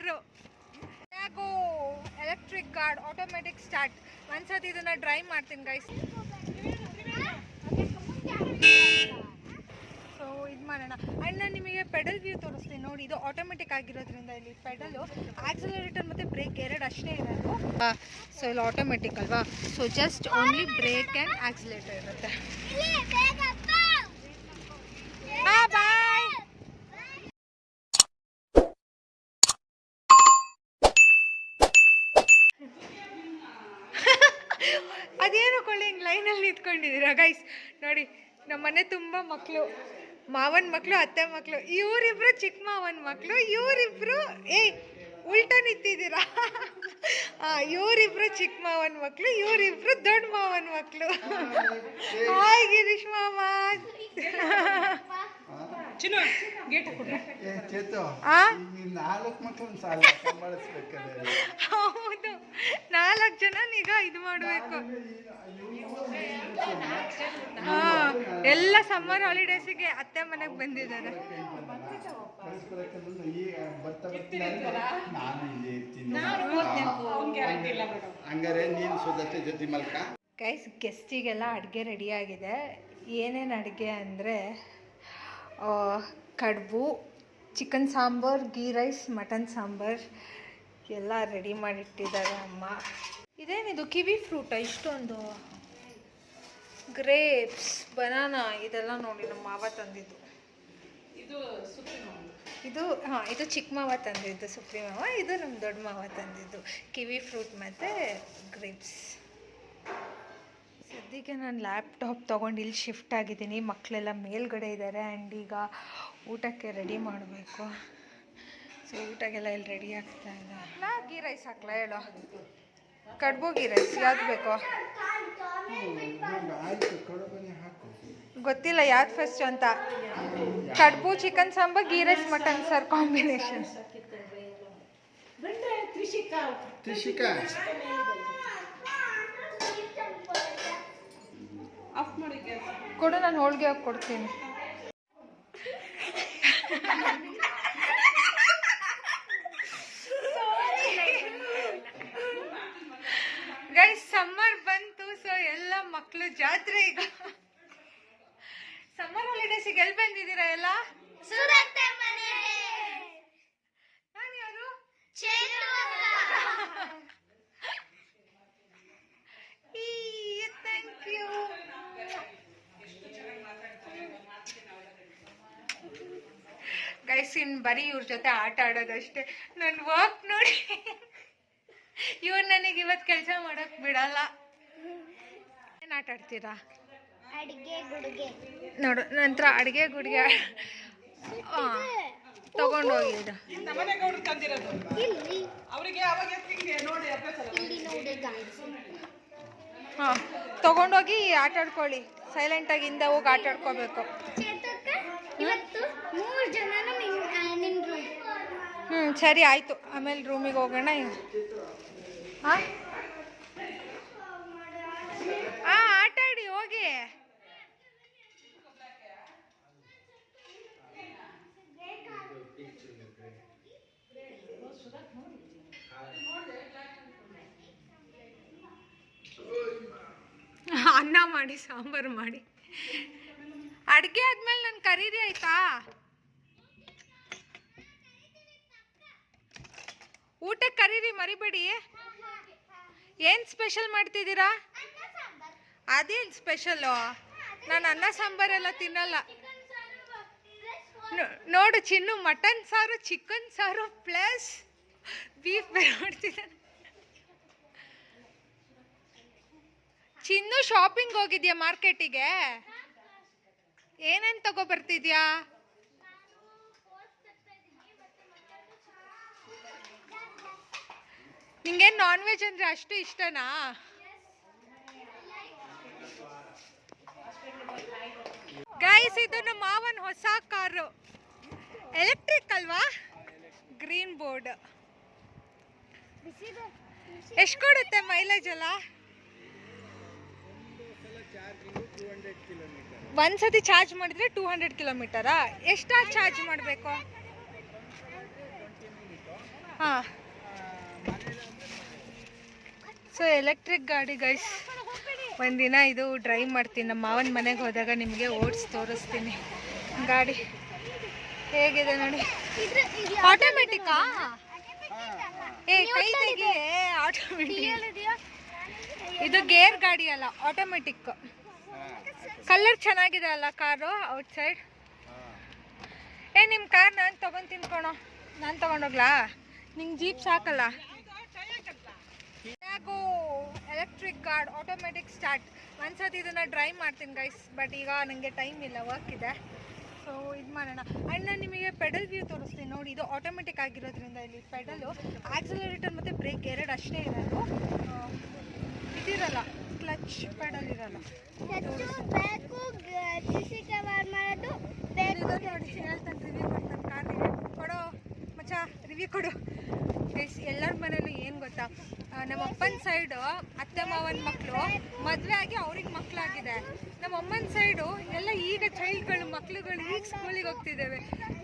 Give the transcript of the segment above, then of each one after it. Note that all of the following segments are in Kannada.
Car. Electric guard automatic start. ಒಂದ್ಸತಿ ಇದನ್ನ ಡ್ರೈವ್ ಮಾಡ್ತೀನಿ ಗೈಸ್. ಸೊ ಇದು ಮಾಡೋಣ. ಆ್ಯಂಡ್ ನಾನು ನಿಮಗೆ ಪೆಡಲ್ ವ್ಯೂ ತೋರಿಸ್ತೀನಿ ನೋಡಿ. ಇದು ಆಟೋಮೆಟಿಕ್ ಆಗಿರೋದ್ರಿಂದ ಇಲ್ಲಿ ಪೆಡಲು, ಆಕ್ಸಲರೇಟರ್ ಮತ್ತು ಬ್ರೇಕ್ ಎರಡು ಅಷ್ಟೇ ಇರೋದು. ಸೊ ಇಲ್ಲಿ ಆಟೋಮೆಟಿಕ್ ಅಲ್ವಾ, so just only brake and accelerator ಇರುತ್ತೆ. ಬಾಯ್. ಅದೇನು ಕೊಳ್ಳಿ ಹಿಂಗೆ ಲೈನಲ್ಲಿ ನಿಂತ್ಕೊಂಡಿದ್ದೀರಾ ಗೈಸ್ ನೋಡಿ. ನಮ್ಮ ಮನೆ ತುಂಬ ಮಕ್ಕಳು, ಮಾವನ ಮಕ್ಕಳು, ಅತ್ತೆ ಮಕ್ಕಳು, ಇವರಿಬ್ರು ಚಿಕ್ಕ ಮಾವನ ಮಕ್ಕಳು, ಇವರಿಬ್ರು ಉಲ್ಟಾ ನಿಂತಿದ್ದೀರಾ. ಇವರಿಬ್ರು ಚಿಕ್ಕ ಮಾವನ ಮಕ್ಕಳು, ಇವರಿಬ್ರು ದೊಡ್ಡ ಮಾವನ ಮಕ್ಕಳು. ಹಾಯ್ ಗಿರೀಶ್ ಮಾಮ. ಹೌದು, 4 ಜನ ಈಗ ಇದು ಮಾಡಬೇಕು. ಎಲ್ಲ ಸಮ್ಮರ್ ಹಾಲಿಡೇಸಿಗೆ ಅತ್ತೆ ಮನೆಗೆ ಬಂದಿದ್ದಾರೆ. ಗೈಸ್ ಗೆಸ್ಟಿಗೆಲ್ಲ ಅಡುಗೆ ರೆಡಿಯಾಗಿದೆ. ಏನೇನು ಅಡುಗೆ ಅಂದರೆ ಕಡುಬು, chicken sambar, ghee rice, mutton sambar ಎಲ್ಲ ರೆಡಿ ಮಾಡಿಟ್ಟಿದ್ದಾರೆ ಅಮ್ಮ. ಇದೇನಿದು ಕಿವಿ ಫ್ರೂಟ ಇಷ್ಟೊಂದು? ಗ್ರೇಪ್ಸ್, ಬನಾನಾ ಇದೆಲ್ಲ ನೋಡಿ ನಮ್ಮ ಮಾವ ತಂದಿದ್ದು. ಇದು ಚಿಕ್ಕ ಮಾವ ತಂದಿದ್ದು, ಸುಪ್ರಿ ಮಾವ. ಇದು ನಮ್ಮ ದೊಡ್ಡ ಮಾವ ತಂದಿದ್ದು ಕಿವಿ ಫ್ರೂಟ್ ಮತ್ತು ಗ್ರೇಪ್ಸ್. ಸದ್ಯಕ್ಕೆ ನಾನು ಲ್ಯಾಪ್ಟಾಪ್ ತೊಗೊಂಡು ಇಲ್ಲಿ ಶಿಫ್ಟ್ ಆಗಿದ್ದೀನಿ. ಮಕ್ಕಳೆಲ್ಲ ಮೇಲ್ಗಡೆ ಇದ್ದಾರೆ. ಆ್ಯಂಡ್ ಈಗ ಊಟಕ್ಕೆ ರೆಡಿ ಮಾಡಬೇಕು. ಸೊ ಊಟಕ್ಕೆಲ್ಲ ಇಲ್ಲಿ ರೆಡಿ ಆಗ್ತಾ ಇದೆ. ಗೀ ರೈಸ್ ಹಾಕ್ಲಾ ಹೇಳೋ? ಕಡುಬು ಗೀ ರೈಸ್ ಯಾವ್ದು ಬೇಕೋ? ಗೊತ್ತಿಲ್ಲ ಯಾವ್ದು ಫಸ್ಟ್ ಅಂತ. ಕಡುಬು, chicken sambar, ghee rice, mutton ಸಾರು ಕಾಂಬಿನೇಷನ್. ಕೊಡು, ನಾನು ಹೋಳಿಗೆ ಹಾಕಿ ಕೊಡ್ತೀನಿ. ಗೈಸ್ ಸಮ್ಮರ್ ಬಂತು. ಸೊ ಎಲ್ಲ ಮಕ್ಕಳು ಜಾತ್ರೆ ಈಗ. ಸಮ್ಮರ್ ಹಾಲಿಡೇಸಿಗೆ ಎಲ್ಲಿ ಬಂದಿದ್ದೀರಾ ಎಲ್ಲ? ನಾನು ಯಾರು? Thank you. ಗೈಸ್ ಇನ್ನು ಬರೀ ಇವ್ರ ಜೊತೆ ಆಟ ಆಡೋದಷ್ಟೇ. ನನ್ನ ವರ್ಕ್ ನೋಡಿ, ಇವ್ರು ನನಗೆ ಇವತ್ತು ಕೆಲಸ ಮಾಡೋಕ್ಕೆ ಬಿಡಲ್ಲ. ಏನು ಆಟ ಆಡ್ತೀರಾ? ನೋಡು ನಂತರ ಅಡುಗೆ ಗುಡಿಗೆ ತಗೊಂಡೋಗಿ. ಹಾಂ ತಗೊಂಡೋಗಿ ಆಟ ಆಡ್ಕೊಳ್ಳಿ. ಸೈಲೆಂಟಾಗಿ ಹಿಂದೆ ಹೋಗಿ ಆಟ ಆಡ್ಕೋಬೇಕು. ಸರಿ ಆಯಿತು, ಆಮೇಲೆ ರೂಮಿಗೆ ಹೋಗೋಣ. ಹಾಂ ಆಟ ಆಡಿ ಹೋಗಿ. ಅನ್ನ ಮಾಡಿ, ಸಾಂಬಾರು ಮಾಡಿ, ಅಡುಗೆ ಆದ್ಮೇಲೆ ನಾನು ಕರೀರಿ ಆಯ್ತಾ? ಊಟಕ್ಕೆ ಕರೀರಿ ಮರಿಬೇಡಿ. ಏನು ಸ್ಪೆಷಲ್ ಮಾಡ್ತಿದ್ದೀರಾ? ಅದೇನು ಸ್ಪೆಷಲ್ಲು? ನಾನು ಅನ್ನ ಸಾಂಬಾರೆಲ್ಲ ತಿನ್ನಲ್ಲ. ನೋಡು ಚಿನ್ನು, ಮಟನ್ ಸಾರು, ಚಿಕನ್ ಸಾರು ಪ್ಲಸ್ ಬೀಫ್ ಬೇರೆ ಮಾಡ್ತಿದ್ದಾನೆ. ಚಿನ್ನು ಶಾಪಿಂಗ್ ಹೋಗಿದ್ಯಾ ಮಾರ್ಕೆಟಿಗೆ? ಏನೇನು ತಗೊಬರ್ತಿದ್ಯಾ? ನಿಂಗೇನು ನಾನ್ ವೆಜ್ ಅಂದರೆ ಅಷ್ಟು ಇಷ್ಟನಾ? ಗೈಸ್ ಇದು ನಮ್ಮ ಮಾವನ ಹೊಸ ಕಾರು, ಎಲೆಕ್ಟ್ರಿಕ್ ಅಲ್ವಾ? Green board. ಎಷ್ಟು ಕೊಡುತ್ತೆ ಮೈಲೇಜ್ ಎಲ್ಲ? ಒಂದ್ಸತಿ ಚಾರ್ಜ್ ಮಾಡಿದ್ರೆ 200 ಕಿಲೋಮೀಟರಾ? ಎಷ್ಟಾಗಿ ಚಾರ್ಜ್ ಮಾಡಬೇಕು? ಹಾಂ, ಸೊ ಎಲೆಕ್ಟ್ರಿಕ್ ಗಾಡಿ ಗೈಸ್. ಒಂದಿನ ಇದು ಡ್ರೈವ್ ಮಾಡ್ತೀನಿ. ನಮ್ಮ ಮಾವನ ಮನೆಗೆ ಹೋದಾಗ ನಿಮಗೆ ಓಡಿಸಿ ತೋರಿಸ್ತೀನಿ ಗಾಡಿ ಹೇಗಿದೆ ನೋಡಿ. ಆಟೋಮೆಟಿಕ್ಕಾ? ಏ ಕೈ ತೆಗಿ, ಆಟೋಮೆಟಿಕ್. ಇದು ಗೇರ್ ಗಾಡಿ ಅಲ್ಲ, ಆಟೋಮೆಟಿಕ್. ಕಲರ್ ಚೆನ್ನಾಗಿದೆ ಅಲ್ಲ ಕಾರು ಔಟ್ಸೈಡ್. ಏ ನಿಮ್ಮ ಕಾರ್ ನಾನು ತೊಗೊಂತೀನಿ ಕಣೋ, ನಾನು ತೊಗೊಂಡೋಗ್ಲಾ? ನಿಂಗೆ ಜೀಪ್ ಸಾಕಲ್ಲ? Electric guard automatic start. ಒಂದ್ಸತಿ ಇದನ್ನು ಡ್ರೈವ್ ಮಾಡ್ತೀನಿ ಗೈಸ್, ಬಟ್ ಈಗ ನನಗೆ ಟೈಮ್ ಇಲ್ಲ, ವರ್ಕ್ ಇದೆ. ಸೊ ಇದು ಮಾಡೋಣ. ಆ್ಯಂಡ್ ನಾನು ನಿಮಗೆ ಪೆಡಲ್ ವ್ಯೂ ತೋರಿಸ್ತೀನಿ ನೋಡಿ. ಇದು ಆಟೋಮೆಟಿಕ್ ಆಗಿರೋದ್ರಿಂದ ಇಲ್ಲಿ ಪೆಡಲು, ಆಕ್ಸಿಲರೇಟರ್ ಮತ್ತು ಬ್ರೇಕ್ ಎರಡು ಅಷ್ಟೇ ಇರೋದು. ಇದಿರಲ್ಲ, ಕ್ಲಚ್ ಪೆಡಲ್ ಇರಲ್ಲ. ನೋಡಿ ಹೇಳ್ತಾನೆ, ರಿವ್ಯೂ ಕೊಡ್ತಾನೆ, ಕಾರ್ ರಿವ್ಯೂ ಕೊಡೋ ಮಚ್ಚ, ರಿವ್ಯೂ ಕೊಡು ಗೈಸ್. ಎಲ್ಲರ ಮನೇಲೂ ಏನು ಗೊತ್ತಾ, ನಮ್ಮ ಅಪ್ಪನ ಸೈಡು ಅತ್ತೆ ಮಾವನ ಮಕ್ಕಳು ಮದುವೆ ಆಗಿ ಅವ್ರಿಗೆ ಮಕ್ಕಳಾಗಿದೆ. ನಮ್ಮ ಅಮ್ಮನ ಸೈಡು ಎಲ್ಲ ಈಗ ಚೈಲ್ಡ್ಗಳು, ಮಕ್ಳುಗಳು ಈಗ ಸ್ಕೂಲಿಗೆ ಹೋಗ್ತಿದ್ದೇವೆ.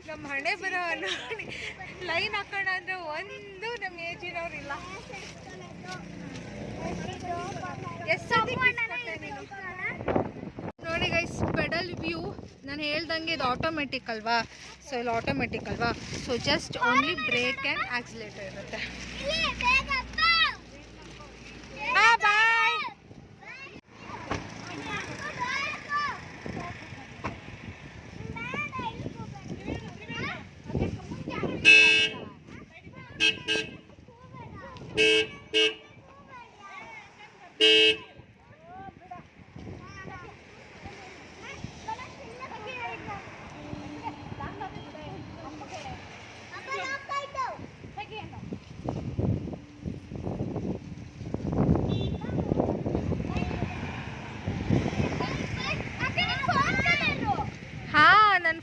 ನಮ್ಮ ಹಣೆ ಬರೋ ನೋಡಿ, ಲೈನ್ ಹಾಕೋಣ ಅಂದರೆ ಒಂದು ನಮ್ಮ ಏಜಿನವ್ರಿಲ್ಲ. ಎಷ್ಟು ನೋಡಿ ಗೈಸ್, ಪೆಡಲ್ ವ್ಯೂ ನಾನು ಹೇಳ್ದಂಗೆ ಇದು ಆಟೋಮೆಟಿಕ್ ಅಲ್ವಾ, ಸೊ ಇಲ್ಲಿ ಆಟೋಮೆಟಿಕ್ ಅಲ್ವಾ, so just only brake and accelerator ಇರುತ್ತೆ. Bye.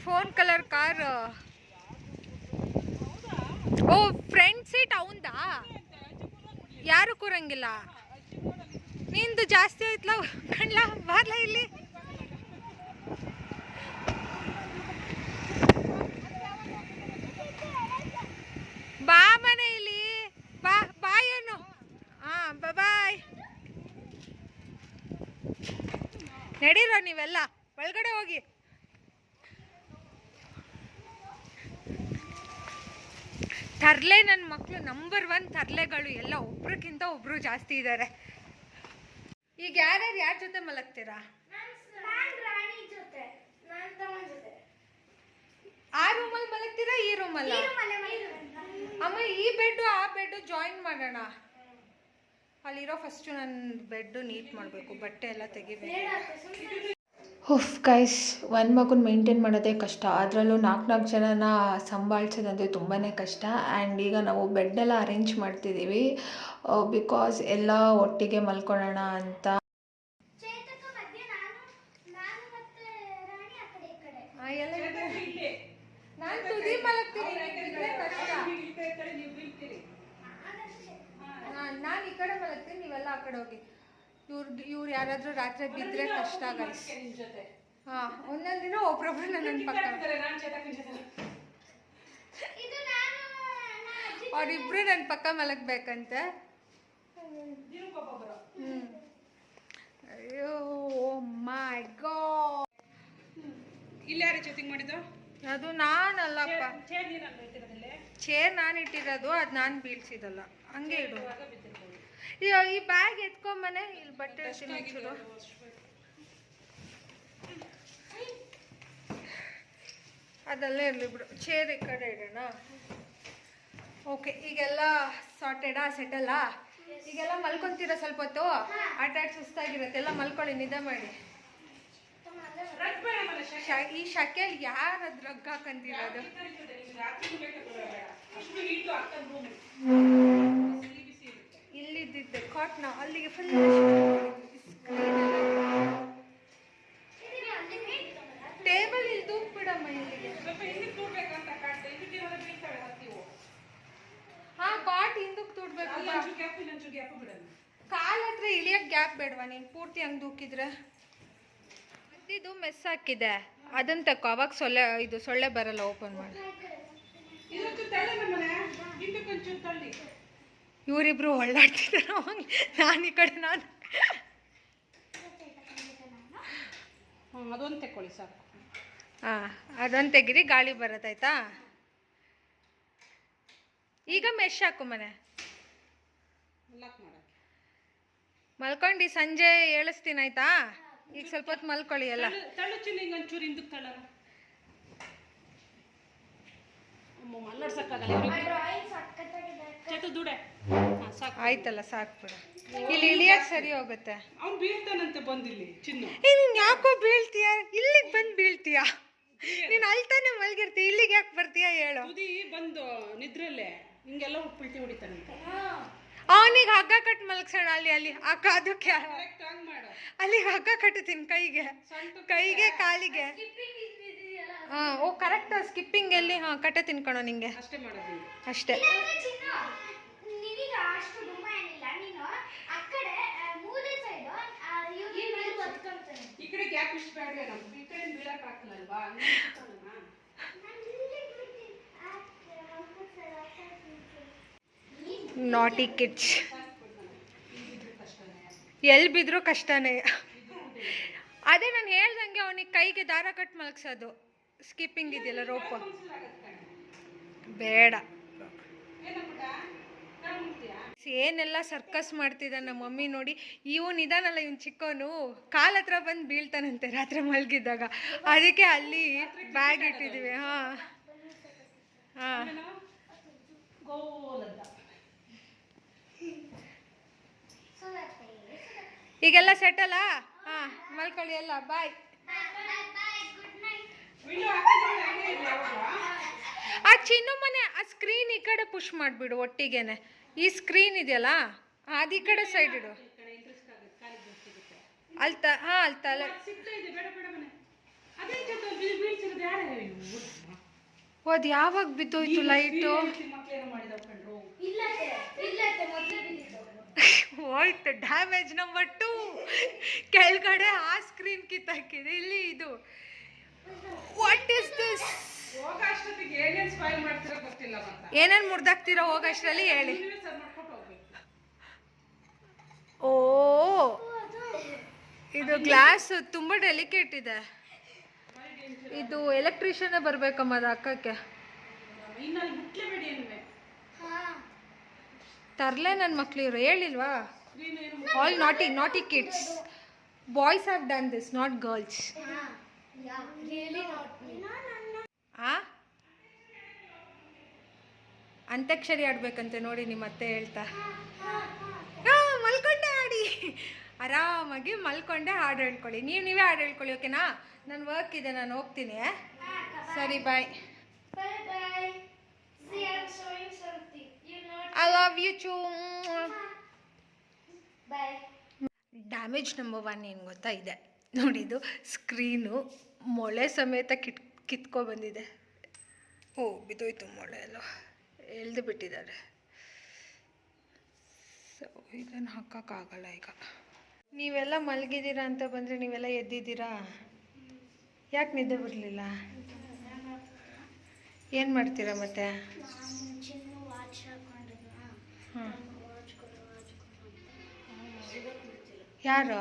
Phone colour car. Oh front seat ಅವಂದಾ? ಯಾರು ಕೂರಂಗಿಲ್ಲ. ನಿಂದು ಜಾಸ್ತಿ ಆಯ್ತಲ್ಲ ಕಣ್ಲ, ಬಾರ್ಲ ಇಲ್ಲಿ. ಬಾ ಮನೆ ಇಲ್ಲಿ ಬಾ, ಬಾಯನು. ಹಾಂ ಬಾಯ್. ನಡೀರೋ ನೀವೆಲ್ಲ ಒಳಗಡೆ ಹೋಗಿ. ತರ್ಲೆ ನನ್ನ ಮಕ್ಕಳು ನಂಬರ್ 1 ತರ್ಲೆಗಳು. ಎಲ್ಲ ಒಬ್ರಕ್ಕಿಂತ ಒಬ್ರು ಜಾಸ್ತಿ ಇದ್ದಾರೆ. ಈಗ ಯಾರ ಜೊತೆ ಮಲಗ್ತೀರಾ? ಆ ರೂಮಲ್ಲಿ ಮಲಗ್ತೀರಾ, ಈ ರೂಮಲ್ಲ? ಅಮ್ಮ ಈ ಬೆಡ್ಡು ಆ ಬೆಡ್ಡು ಜಾಯಿನ್ ಮಾಡೋಣ. ಅಲ್ಲಿರೋ ಫಸ್ಟು ನನ್ನ ಬೆಡ್ಡು ನೀಟ್ ಮಾಡಬೇಕು, ಬಟ್ಟೆ ಎಲ್ಲ ತೆಗಿಬೇಕು. ಹುಫ್ ಗೈಸ್, ಒಂದು ಮಗುನ ಮೇಂಟೈನ್ ಮಾಡೋದೇ ಕಷ್ಟ, ಅದರಲ್ಲೂ 4 ಜನನ ಸಂಭಾಳಿಸೋದಂದರೆ ತುಂಬಾ ಕಷ್ಟ. ಆ್ಯಂಡ್ ಈಗ ನಾವು ಬೆಡ್ಡೆಲ್ಲ ಅರೇಂಜ್ ಮಾಡ್ತಿದ್ದೀವಿ, ಬಿಕಾಸ್ ಎಲ್ಲ ಒಟ್ಟಿಗೆ ಮಲ್ಕೊಳ್ಳೋಣ ಅಂತ. ನಾನು ತುದಿ ಮಲಗ್ತೀನಿ, ನಾನು ಈ ಕಡೆ ಮಲಗ್ತೀನಿ, ನೀವೆಲ್ಲ ಆ ಕಡೆ ಹೋಗಿ. ಇವ್ರು ಯಾರಾದರೂ ರಾತ್ರಿ ಬಿದ್ದರೆ ಕಷ್ಟ ಗೈಸ್. ಹಾಂ, ಒಂದೊಂದು ದಿನ ಒಬ್ರೊಬ್ರು ನನ್ನ ಪಕ್ಕ, ಅವರಿಬ್ರು ನನ್ನ ಪಕ್ಕ ಮಲಗಬೇಕಂತೆ. ಅಯ್ಯೋ ಮೈ ಗಾಡ್. ಇಲ್ಲಿ ಯಾರು ಜೊತೆಗೆ ಮಾಡಿದ್ದು? ಅದು ನಾನಲ್ಲಪ್ಪ, ಚೇರ್ ನಾನು ಇಟ್ಟಿರೋದು, ಅದು ನಾನು ಬೀಳ್ಸಿದಲ್ಲ. ಹಂಗೆ ಇಡು. ಈ ಬ್ಯಾಗ್ ಎತ್ಕೊಂಬನೆ, ಇಲ್ಲಿ ಬಟ್ಟೆ ಚೂರು. ಅದಲ್ಲೇ ಇರಲಿ ಬಿಡು, ಚೇರ್ ಈ ಕಡೆ ಇಡೋಣ. ಓಕೆ, ಈಗೆಲ್ಲ ಸಾರ್ಟೆಡಾ, ಸೆಟಲ್ಲಾ? ಈಗೆಲ್ಲ ಮಲ್ಕೊಂತೀರ ಸ್ವಲ್ಪ ಹೊತ್ತು, ಆಟ ಸುಸ್ತಾಗಿರುತ್ತೆ, ಎಲ್ಲ ಮಲ್ಕೊಳ್ಳಿ, ನಿದ್ದೆ ಮಾಡಿ. ಈ ಶಕೆಲ್ ಯಾರು ಅದು ರಗ್ ಹಾಕಂತಿರೋದು? ಇಲ್ಲಿದ್ದಿದ್ದೆ ಕಾಟ್ನ, ಅಲ್ಲಿಗೆ ಫುಲ್ ಟೇಬಲ್ ಇಲ್ಲಿ ತೂಗ್ಬಿಡಮ್ಮ. ಇಲ್ಲಿಗೆ ಹಾ, ಕಾಟ್ ಹಿಂದಕ್ಕೆ ತೂಡ್ಬೇಕು. ಕಾಲ್ ಹತ್ರ ಇಳಿಯಕ್ಕೆ ಗ್ಯಾಪ್ ಬೇಡವಾ? ನೀನು ಪೂರ್ತಿ ಹಂಗೆ ದೂಕಿದ್ರೆ ಇದು ಮೆಸ್ ಹಾಕಿದೆ, ಅದನ್ನ ತಕ್ಕೋ, ಅವಾಗ ಇದು ಸೊಳ್ಳೆ ಬರಲ್ಲ. ಓಪನ್ ಮಾಡಿ. ಇವರಿಬ್ರು ಹೊಳ್ಳಾಡ್ತಿದ್ದಾರೆ. ನಾನು ಈ ಕಡೆ ನಾನು. ಅದೊಂದು ತೆಕ್ಕೊಳ್ಳಿ ಸಾಕು. ಹಾಂ, ಅದೊಂದು ತೆಗಿರಿ, ಗಾಳಿ ಬರತ್ತಾಯ್ತಾ. ಈಗ ಮೆಶ್ ಹಾಕು ಮನೆ ಲಾಕ್ ಮಾಡೋಕ್ಕೆ. ಮಲ್ಕೊಂಡು ಸಂಜೆ ಏಳಿಸ್ತೀನಿ ಆಯ್ತಾ. ಈಗ ಸ್ವಲ್ಪ ಹೊತ್ತು ಮಲ್ಕೊಳ್ಳಿ ಎಲ್ಲ. ತಳ್ಳು ಚಿನ್ನ ಹಿಂಗೆ ಒಂಚೂರು ಹಿಂದಕ್ಕೆ ತಳ್ಳಲ್ಲ. ಅಲ್ಲಾಡ್ಸಕ್ಕಾಗಲ್ಲ ಚೇತು ದುಡೆ. ಹಾಂ ಸಾಕು, ಆಯ್ತಲ್ಲ, ಸಾಕು ಬಿಡು. ಇಲ್ಲಿ ಇಳಿಯಕ್ಕೆ ಸರಿ ಹೋಗುತ್ತೆ. ಅವ್ನು ಬೀಳ್ತಾನಂತೆ ಬಂದಿಲ್ಲಿ ಚಿನ್ನು. ನೀನು ಯಾಕೋ ಬೀಳ್ತೀಯ? ಇಲ್ಲಿಗೆ ಬಂದು ಬೀಳ್ತೀಯ? ನೀನು ಅಲ್ತಾನೆ ಮಲ್ಗಿರ್ತೀಯ, ಇಲ್ಲಿಗೆ ಯಾಕೆ ಬರ್ತೀಯ ಹೇಳು. ತುದಿ ಬಂದು ನಿದ್ರಲ್ಲೇ ಹಿಂಗೆಲ್ಲ ಉಪ್ಪಿಳ್ತಿ ಹೊಡಿತಾನಂತೆ. ಅವನಿಗೆ ಹಗ್ಗ ಕಟ್ಟು ಮಲಗ್ಸೋಣ ಅಲ್ಲಿ. ಅದಕ್ಕೆ ಕರೆಕ್ಟ್ ಹಂಗೆ ಮಾಡು. ಅಲ್ಲಿಗೆ ಹಗ್ಗ ಕಟ್ಟುತ್ತೀನಿ ಕೈಗೆ ಕಾಲಿಗೆ. ಹಾಂ, ಓ ಕರೆಕ್ಟ್. ಸ್ಕಿಪ್ಪಿಂಗ್ ಎಲ್ಲಿ? ಹಾಂ, ಕಟ್ಟೆ ತಿನ್ಕೊಳೋ ನಿಂಗೆ. ಅಷ್ಟೇ ಮಾಡೋದು, ಅಷ್ಟೇ. ಈ ಕಡೆ ಗ್ಯಾಪ್ ಇಷ್ಟು ಬೇಡ, ನಮ್ಮ ಈ ಕಡೆ ಬೀಳಕ್ಕೆ ಹಾಕಲ್ಲಲ್ವಾ. ನಾಟಿ ಕಿಡ್ಸ್ ಎಲ್ಲಿ ಬಿದ್ದರೂ ಕಷ್ಟನೇ. ಅದೇ ನಾನು ಹೇಳ್ದಂಗೆ ಅವನಿಗೆ ಕೈಗೆ ದಾರ ಕಟ್ಟು ಮಲಗ್ಸೋದು. ಸ್ಕಿಪ್ಪಿಂಗ್ ಇದೆಯಲ್ಲ, ರೋಪು ಬೇಡ. ಏನೆಲ್ಲ ಸರ್ಕಸ್ ಮಾಡ್ತಿದ್ದಾನೆ ನಮ್ಮ ಮಮ್ಮಿ ನೋಡಿ. ಇವನು ಇದಾನಲ್ಲ, ಇವನು ಚಿಕ್ಕವನು ಕಾಲ್ ಹತ್ರ ಬಂದು ಬೀಳ್ತಾನಂತೆ ರಾತ್ರಿ ಮಲಗಿದ್ದಾಗ. ಅದಕ್ಕೆ ಅಲ್ಲಿ ಬ್ಯಾಗ್ ಇಟ್ಟಿದ್ದೀವಿ. ಹಾಂ ಹಾಂ, ಈಗೆಲ್ಲ ಸೆಟಲ್ಲ. ಹಾಂ, ಮಲ್ಕೊಳ್ಳಿ ಎಲ್ಲ. ಬಾಯ್. ಆ ಚಿನ್ನು ಮನೆ ಆ ಸ್ಕ್ರೀನ್ ಈ ಕಡೆ ಪುಷ್ ಮಾಡಿಬಿಡು ಒಟ್ಟಿಗೆನೆ. ಈ ಸ್ಕ್ರೀನ್ ಇದೆಯಲ್ಲ, ಅದು ಈ ಕಡೆ ಸೈಡ್ ಇಡು. ಅಲ್ಲಿ ಹಾಂ, ಅಲ್ಲಿ ತಲೆ. ಅದು ಯಾವಾಗ ಬಿದ್ದೋಯ್ತು ಲೈಟು? ಹೋಯ್ತು. Damage number 2. ಕೆಳಗಡೆ ಆ ಸ್ಕ್ರೀನ್ ಕಿತ್ತಾಕಿದೆ. ಇಲ್ಲಿ ಇದು ವಾಟ್ ಇಸ್ ದಿಸ್? ಏನೇನು ಮುರ್ದಾಕ್ತೀರಾ ಹೋಗಷ್ಟರಲ್ಲಿ ಹೇಳಿ. ಓ, ಇದು ಗ್ಲಾಸ್ ತುಂಬ ಡೆಲಿಕೇಟ್ ಇದೆ. ಇದು ಎಲೆಕ್ಟ್ರಿಷಿಯನ್ನೇ ಬರ್ಬೇಕಮ್ಮ ಅದು ಹಾಕಕ್ಕೆ. ತರಲೆ ನನ್ನ ಮಕ್ಳು ಇವರು, ಹೇಳಿಲ್ವಾ? All naughty kids. Boys have done this, not girls. Antakshari ಆಡ್ಬೇಕಂತೆ ನೋಡಿ, ನಿಮ್ಮ ಅತ್ತೆ ಹೇಳ್ತಾ. ಮಲ್ಕೊಂಡೆ ಆಡಿ, ಆರಾಮಾಗಿ ಮಲ್ಕೊಂಡೆ ಹಾಡು ಹೇಳ್ಕೊಳ್ಳಿ. ನೀವೇ ಹಾಡು ಹೇಳ್ಕೊಳ್ಳಿ, ಓಕೆನಾ? ನನ್ನ ವರ್ಕ್ ಇದೆ, ನಾನು ಹೋಗ್ತೀನಿ. ಸರಿ, ಬಾಯ್. I love you too. Damage number 1 ಏನು ಗೊತ್ತಾ? ಇದೆ ನೋಡಿದ್ದು ಸ್ಕ್ರೀನು ಮೊಳೆ ಸಮೇತ ಕಿತ್ಕೊ ಬಂದಿದೆ. ಓ, ಬಿದ್ದೋಯ್ತು ಮೊಳೆ ಎಲ್ಲ, ಎಳ್ದು ಬಿಟ್ಟಿದ್ದಾರೆ. ಸೊ ಇದನ್ನು ಹಾಕೋಕ್ಕಾಗಲ್ಲ ಈಗ. ನೀವೆಲ್ಲ ಮಲಗಿದ್ದೀರಾ ಅಂತ ಬಂದರೆ ನೀವೆಲ್ಲ ಎದ್ದಿದ್ದೀರಾ? ಯಾಕೆ ನಿದ್ದೆ ಬರಲಿಲ್ಲ? ಏನು ಮಾಡ್ತೀರಾ ಮತ್ತೆ? ಹಾಂ, ಯಾರು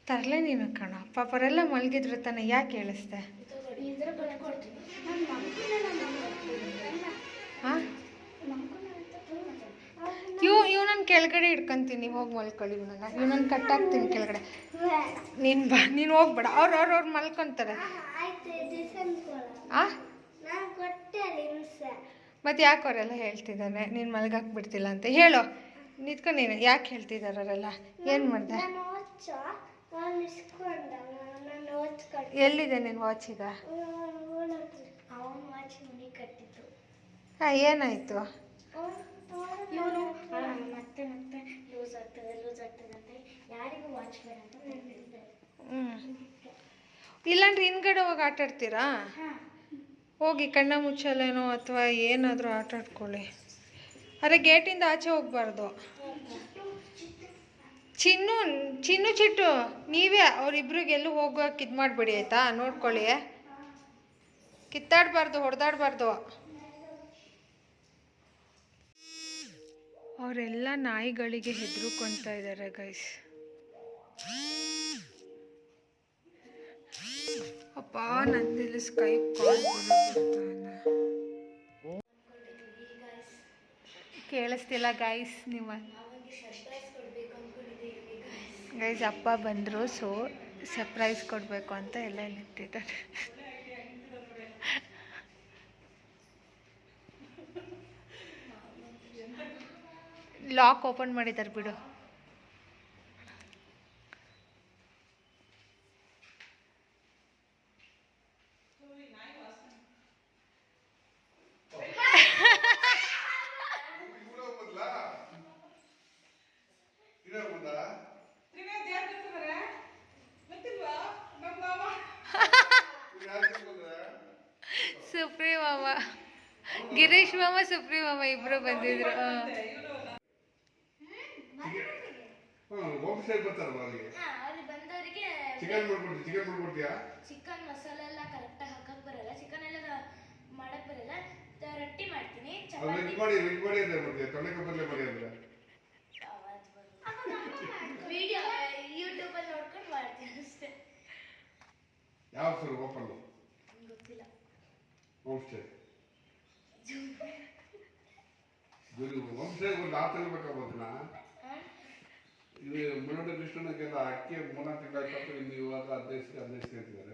ತರಲೆ? ನೀನು ಕಣ, ಪಾಪರೆಲ್ಲ ಮಲಗಿದ್ರು ತಾನೆ, ಯಾಕೆ ಹೇಳಿಸ್ದೆ? ಹಾಂ, ಇವನನ್ನು ಕೆಳಗಡೆ ಇಟ್ಕೊತೀನಿ, ಹೋಗಿ ಮಲ್ಕೊಳ್ಳಿ. ಇವನನ್ನು ಕಟ್ಟಾಕ್ತೀನಿ ಕೆಳಗಡೆ. ನೀನು ಹೋಗ್ಬೇಡ, ಅವ್ರು ಮಲ್ಕೊತಾರೆ. ಹಾಂ, ಮತ್ತೆ ಯಾಕೆ ಅವರೆಲ್ಲ ಹೇಳ್ತಿದ್ದಾನೆ ನೀನು ಮಲ್ಗಾಕ್ ಬಿಡ್ತಿಲ್ಲ ಅಂತ? ಹೇಳು, ನಿಂತ್ಕೊಂಡು ನೀನು ಯಾಕೆ ಹೇಳ್ತಿದ್ದಾರೆ ಅವರೆಲ್ಲ? ಏನು ಮಾಡಿದೆ? ಎಲ್ಲಿದೆ ನಿನ್ನ ವಾಚ್ ಈಗ? ಹಾಂ, ಏನಾಯಿತು? ಇಲ್ಲಾಂದ್ರೆ ಹಿಂದ್ಗಡೆ ಹೋಗಿ ಆಟಾಡ್ತೀರಾ? ಹೋಗಿ ಕಣ್ಣ ಮುಚ್ಚಲೇನೋ ಅಥವಾ ಏನಾದರೂ ಆಟ ಆಡ್ಕೊಳ್ಳಿ. ಅರೆ, ಗೇಟಿಂದ ಆಚೆ ಹೋಗ್ಬಾರ್ದು. ಚಿನ್ನು ಚಿಟ್ಟು ನೀವೇ ಅವರಿಬ್ರಿಗೆ ಎಲ್ಲೂ ಹೋಗೋಕೆ ಇದು ಮಾಡಿಬಿಡಿ ಆಯಿತಾ? ನೋಡ್ಕೊಳ್ಳಿ, ಕಿತ್ತಾಡಬಾರ್ದು, ಹೊಡೆದಾಡಬಾರ್ದು. ಅವರೆಲ್ಲ ನಾಯಿಗಳಿಗೆ ಹೆದರ್ಕೊತಾ ಇದ್ದಾರೆ ಗೈಸ್. ಅಪ್ಪ ನಂದಿಲ್ಲಿ ಸ್ಕೈಪ್ ಕಾಲ್ ಕೇಳಿಸ್ತಿಲ್ಲ ಗೈಸ್. ನಿಮ್ಮ ಗೈಸ್ ಅಪ್ಪ ಬಂದರು, ಸೊ ಸರ್ಪ್ರೈಸ್ ಕೊಡಬೇಕು ಅಂತ ಎಲ್ಲ ನಿಂತಿದ್ದಾರೆ. ಲಾಕ್ ಓಪನ್ ಮಾಡಿದ್ದಾರೆ ಬಿಡು. ಸುಪ್ರೀ ಮಾಮ, ಗಿರೀಶ್ ಮಾಮ, ಸುಪ್ರೀ ಮಾಮ ಇಬ್ರು ಬಂದಿದ್ರು. ಚಿಕನ್ ಮಸಾಲೆ ಎಲ್ಲ ಕರೆಕ್ಟಾಗಿ ಹಾಕಕ್ ಬರಲ್ಲ, ಚಿಕನ್ ಎಲ್ಲ ಮಾಡಕ್ ಬರಲ್ಲ. ರೊಟ್ಟಿ ಮಾಡ್ತೀನಿ, ವಿಡಿಯೋ ಯೂಟ್ಯೂಬ್ ಅಲ್ಲಿ ನೋಡ್ಕೊಂಡು ಮಾಡ್ತೀನಿ ಅಷ್ಟೇ. ಯಾವ ಸರ್ ಓಪನ್ ಗೊತ್ತಿಲ್ಲ. ಹೋಮ್ ಸ್ಟೇ ಹೋಮ್ ಸ್ಟೇ ಒಂದು ಆ ತಿಳ್ಬೇಕಾಗ್ಬೋದನ್ನ ಇದು ಮುನ್ನೋಟ ಕೃಷ್ಣನಿಗೆಲ್ಲ ಅಕ್ಕಿ 3 ತಿಂಗಳಾಯ್ತು. ಇನ್ನು ಇವಾಗ 15 ಅಂತಿದ್ದಾರೆ.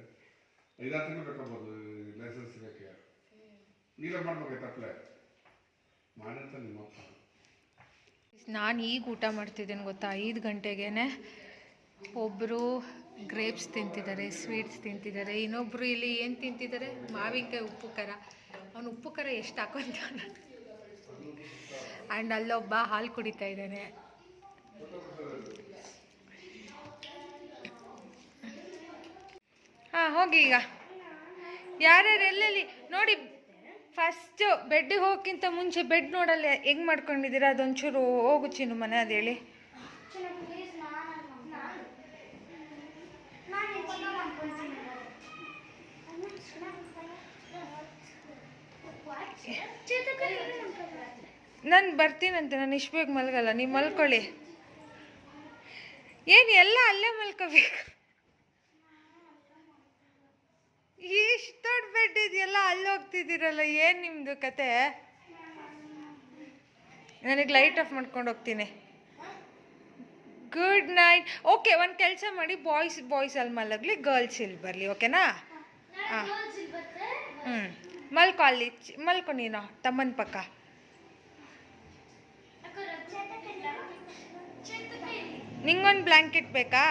5-6 ತಿಂಗಳು ಬೇಕಾಗ್ಬೋದು ಲೈಸೆನ್ಸ್ ಸಿಗೋಕ್ಕೆ. ನೀವೇ ಮಾಡ್ಬೇಕಾಯ್ತು ಅಪ್ಲೈ ಮಾಡಿರ್ತಾರೆ ನಿಮ್ಮಪ್ಪ. ನಾನು ಈಗ ಊಟ ಮಾಡ್ತಿದ್ದೇನೆ ಗೊತ್ತಾ, 5 ಗಂಟೆಗೇ. ಒಬ್ಬರು ಗ್ರೇಪ್ಸ್ ತಿಂತಿದ್ದಾರೆ, ಸ್ವೀಟ್ಸ್ ತಿಂತಿದ್ದಾರೆ. ಇನ್ನೊಬ್ಬರು ಇಲ್ಲಿ ಏನು ತಿಂತಿದ್ದಾರೆ, ಮಾವಿನಕಾಯಿ ಉಪ್ಪು ಖಾರ. ಅವನು ಉಪ್ಪು ಖಾರ ಎಷ್ಟು ಹಾಕೊಂತಾನ. ಆ್ಯಂಡ್ ಅಲ್ಲೊಬ್ಬ ಹಾಲು ಕುಡಿತಾ ಇದ್ದಾನೆ. ಹಾಂ ಹೋಗಿ ಈಗ ಯಾರ್ಯಾರು ಎಲ್ಲೆಲ್ಲಿ ನೋಡಿ. ಫಸ್ಟು ಬೆಡ್ಡಿಗೆ ಹೋಗೋಕ್ಕಿಂತ ಮುಂಚೆ ಬೆಡ್ ನೋಡಲ್ಲ ಹೆಂಗೆ ಮಾಡ್ಕೊಂಡಿದ್ದೀರಾ, ಅದೊಂಚೂರು ಹೋಗು ಚಿನ್ನು ಮನೆ ಅದು ಹೇಳಿ. ನಾನು ಬರ್ತೀನಂತೆ, ನಾನು ಇಷ್ಟು ಬೇಗ ಮಲ್ಗಲ್ಲ, ನೀವು ಮಲ್ಕೊಳ್ಳಿ. ಏನು ಎಲ್ಲ ಅಲ್ಲೇ ಮಲ್ಕೋಬೇಕು? ಇಷ್ಟು ದೊಡ್ಡ ಬೆಡ್ ಇದೆಯಲ್ಲ, ಅಲ್ಲಿ ಹೋಗ್ತಿದ್ದೀರಲ್ಲ, ಏನು ನಿಮ್ಮದು ಕತೆ? ನನಗೆ ಲೈಟ್ ಆಫ್ ಮಾಡ್ಕೊಂಡು ಹೋಗ್ತೀನಿ. Good night. ಓಕೆ, ಒಂದು ಕೆಲಸ ಮಾಡಿ, ಬಾಯ್ಸ್ ಅಲ್ಲಿ ಮಲಗಲಿ, ಗರ್ಲ್ಸ್ ಇಲ್ಲಿ ಬರಲಿ, ಓಕೆನಾ? ಹಾಂ ಮಲ್ಕೊ, ಅಲ್ಲಿ ಮಲ್ಕೊ ನೀನು ತಮ್ಮನ ಪಕ್ಕ. ನಿಂಗೊಂದು ಬ್ಲ್ಯಾಂಕೆಟ್ ಬೇಕಾ?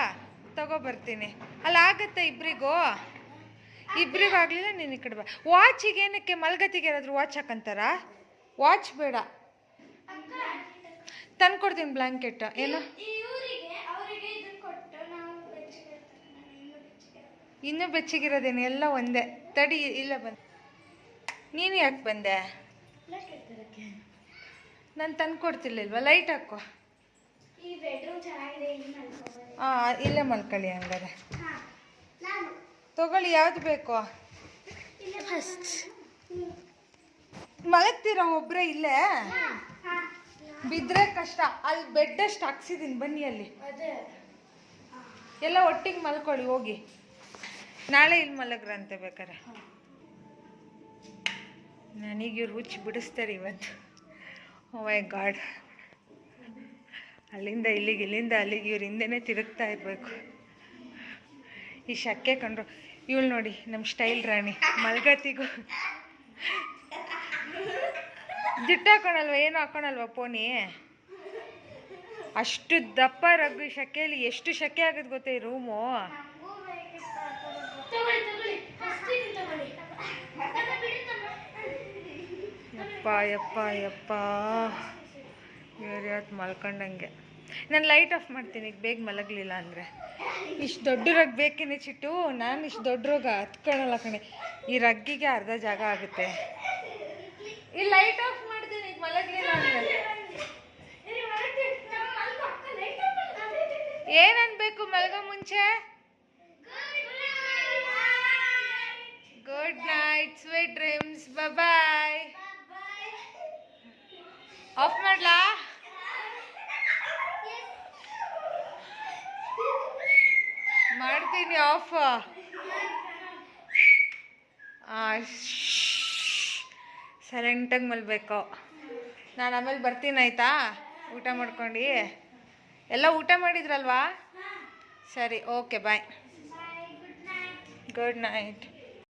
ತಗೊಬರ್ತೀನಿ. ಅಲ್ಲಿ ಆಗತ್ತಾ ಇಬ್ರಿಗೂ? ಇಬ್ರಿಗೂ ಆಗಲಿಲ್ಲ, ನೀನು ಈ ಕಡೆ ಬಾ. ವಾಚಿಗೆ ಏನಕ್ಕೆ ಮಲ್ಗತಿಗೆ ಯಾರಾದರೂ ವಾಚ್ ಹಾಕಂತಾರ? ವಾಚ್ ಬೇಡ, ತಂದ್ಕೊಡ್ತೀನಿ ಬ್ಲ್ಯಾಂಕೆಟ್. ಏನು ಇನ್ನೂ ಬೆಚ್ಚಗಿರೋದೇನು? ಎಲ್ಲ ಒಂದೇ. ತಡಿ, ಇಲ್ಲ ಬಂದು. ನೀನು ಯಾಕೆ ಬಂದೆ? ನಾನು ತಂದ್ಕೊಡ್ತಿರ್ಲಿಲ್ವ? ಲೈಟ್ ಹಾಕೋ. ಹಾಂ, ಇಲ್ಲೇ ಮಲ್ಕೊಳ್ಳಿ ಹಂಗಾರೆ. ತಗೊಳ್ಳಿ, ಯಾವ್ದು ಬೇಕೋ? ಮಲಗ್ತೀರಾ ಒಬ್ಬರೇ ಇಲ್ಲೇ? ಬಿದ್ದರೆ ಕಷ್ಟ. ಅಲ್ಲಿ ಬೆಡ್ ಅಷ್ಟು ಹಾಕ್ಸಿದ್ದೀನಿ, ಬನ್ನಿ ಅಲ್ಲಿ ಎಲ್ಲ ಒಟ್ಟಿಗೆ ಮಲ್ಕೊಳ್ಳಿ ಹೋಗಿ. ನಾಳೆ ಇಲ್ಲಿ ಮಲಗ್ರಂತೆ ಬೇಕಾರೆ. ನನಗೆ ರುಚಿ ಬಿಡಿಸ್ತಾರೆ ಇವತ್ತು. ಓ ಮೈ ಗಾಡ್. ಅಲ್ಲಿಂದ ಇಲ್ಲಿಗೆ, ಇಲ್ಲಿಂದ ಅಲ್ಲಿಗೆ ಇವ್ರ ಹಿಂದೆನೇ ತಿರುಗ್ತಾ ಇರಬೇಕು. ಈ ಶಕ್ಕೆ ಕಂಡ್ರು. ಇವಳು ನೋಡಿ ನಮ್ಮ ಸ್ಟೈಲ್ ರಾಣಿ, ಮಲ್ಗತಿಗೂ ಜುಟ್ಟು ಹಾಕೊಳಲ್ವ, ಏನು ಹಾಕೊಳಲ್ವ ಪೋನಿ? ಅಷ್ಟು ದಪ್ಪ ರಗ್ಗು ಶಕೆಯಲ್ಲಿ. ಎಷ್ಟು ಶಕೆ ಆಗುತ್ತೆ ಗೊತ್ತಾ ಈ ರೂಮು? ಯಪ್ಪ ಯಪ್ಪ ಯಪ್ಪ, ಇವ್ರು ಯಾವತ್ತು ಮಲ್ಕೊಂಡಂಗೆ. ನಾನು ಲೈಟ್ ಆಫ್ ಮಾಡ್ತೀನಿ ಈಗ, ಬೇಗ ಮಲಗಲಿಲ್ಲ ಅಂದರೆ. ಇಷ್ಟು ದೊಡ್ಡ ರಗ್ ಬೇಕೇನೆ ಚಿಟ್ಟು? ನಾನು ಇಷ್ಟು ದೊಡ್ಡ ರೋಗ ಹತ್ಕೊಳ್ಳಲ್ಲ ಕಣೆ. ಈ ರಗ್ಗಿಗೆ ಅರ್ಧ ಜಾಗ ಆಗುತ್ತೆ. ಈ ಲೈಟ್ ಆಫ್ ಮಾಡ್ತೀನಿ ಈಗ, ಮಲಗಲಿಲ್ಲ ಅಂದರೆ. ಏನನ್ಬೇಕು ಮಲಗೋ ಮುಂಚೆ? Good night, sweet dreams, bye. Off ಮಾಡ್ಲಾ? ಮಾಡ್ತೀನಿ ಆಫ್. ಸೈಲೆಂಟಾಗಿ ಮಲ್ಬೇಕು. ನಾನು ಆಮೇಲೆ ಬರ್ತೀನಿ ಆಯಿತಾ, ಊಟ ಮಾಡ್ಕೊಂಡು. ಎಲ್ಲ ಊಟ ಮಾಡಿದ್ರಲ್ವಾ? ಸರಿ, ಓಕೆ, ಬಾಯ್. Good night.